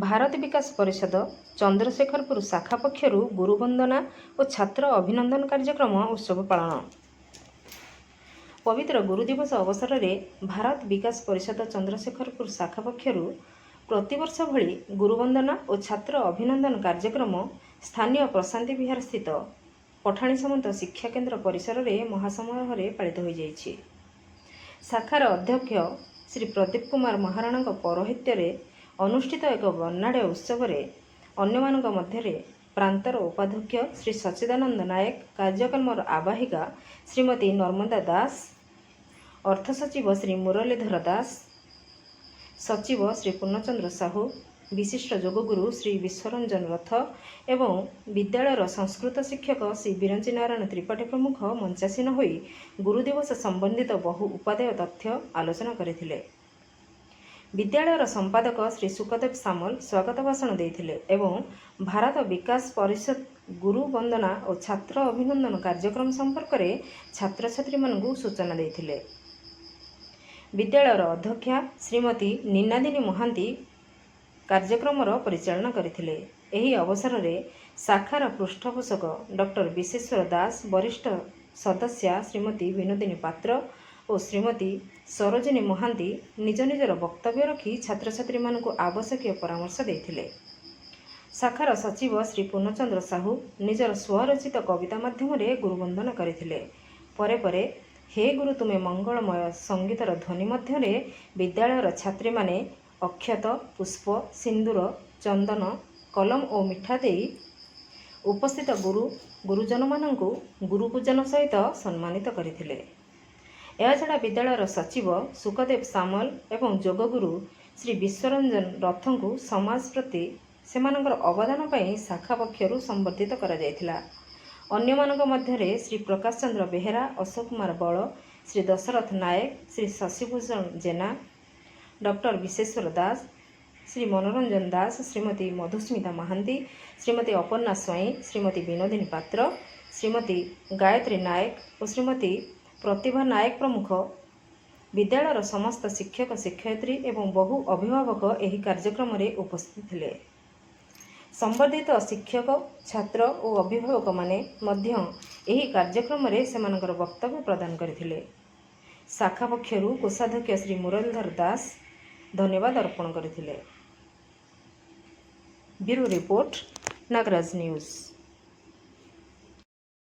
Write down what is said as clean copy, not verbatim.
भारत विकास परिषद चंद्रशेखरपुर शाखा पक्षर गुरुवंदना और छात्र अभिनंदन कार्यक्रम उत्सव पालन। पवित्र गुरु दिवस अवसर में भारत विकास परिषद चंद्रशेखरपुर शाखा पक्षर प्रतिवर्ष भली गुरुवंदना और छात्र अभिनंदन कार्यक्रम स्थानीय प्रशांति विहार स्थित पठाणी सामंत शिक्षा केन्द्र परिसर में महासमारोह पालित हो जाइछि। शाखार अध्यक्ष श्री प्रदीप कुमार महाराणा पौरोहित्य अनुष्ठित एक वर्णाढ़ उत्सव अन्य मध्य प्रांतर उपाध्यक्ष श्री सच्चिदानंद नायक, कार्यक्रम आवाहिका श्रीमती नर्मदा दास, अर्थ सचिव श्री मुरलीधर दास, सचिव श्री पूर्णचंद्र साहू, विशिष्ट योगगुरु श्री विश्वरंजन रथ एवं विद्यालयर संस्कृत शिक्षक श्री बिरंची नारायण त्रिपाठी प्रमुख मंचासीन होई गुरुदिवस संबंधित बहु उपादेय तथ्य आलोचना करथिले। विद्यालयर संपादक श्री सुखदेव सामल स्वागत भाषण देथिले एवं भारत विकास परिषद गुरु वंदना और छात्र अभिनंदन कार्यक्रम संपर्क में छात्र छात्री मानकु सूचना देथिले। विद्यालयर अध्यक्षा श्रीमती नीनादिनी महांती कार्यक्रम परिचालन करथिले। एही अवसर में शाखार पृष्ठपोषक डॉक्टर विश्वेश्वर दास, वरिष्ठ सदस्या श्रीमती विनोदिनी पात्र और श्रीमती सरोजिनी महांती निज निजर वक्तव्य रखी छात्र छात्री मानकु आवश्यक परामर्श देथिले। शाखार सचिव श्री पूर्णचंद्र साहू निजर स्वरचित कविता माध्यम गुरुवंदन करथिले। परे परे हे गुरु तुमे मंगलमय संगीतर ध्वनि मध्य विद्यालयर छात्री माने अक्षत, पुष्प, सिंदूर, चंदन, कलम और मिठा दे उपस्थित गुरुजन मानकु गुरुपूजन सहित सम्मानित करथिले। एहाछड़ा विद्यालयर सचिव सुखदेव सामल एवं योगगुरु श्री विश्वरंजन रथंकु समाज प्रति सेमानकर अवदान पाई शाखा पक्षर संबर्धित करा जायथिला। अन्य मानक मध्य श्री प्रकाश चंद्र बेहेरा, अशोक कुमार बल, श्री दशरथ नायक, श्री शशिभूषण जेना, डॉक्टर विश्वेश्वर दास, श्री मनोरंजन दास, श्रीमती मधुस्मिता महांती, श्रीमती अपर्णा स्वाई, श्रीमती विनोदिनी पात्र, श्रीमती गायत्री नायक और श्रीमती प्रतिभा नायक प्रमुख विद्यालयर समस्त शिक्षक शिक्षयित्री एवं बहु अभिभावक एही कार्यक्रम रे उपस्थित थे। संबंधित शिक्षक, छात्र और अभिभावक माने मध्य एही कार्यक्रम रे सेमानकर वक्तव्य प्रदान करथिले। शाखा पक्षरु कोषाध्यक्ष श्री मुरलीधर दास धन्यवाद अर्पण करथिले। Bureau report, Nagaraj news.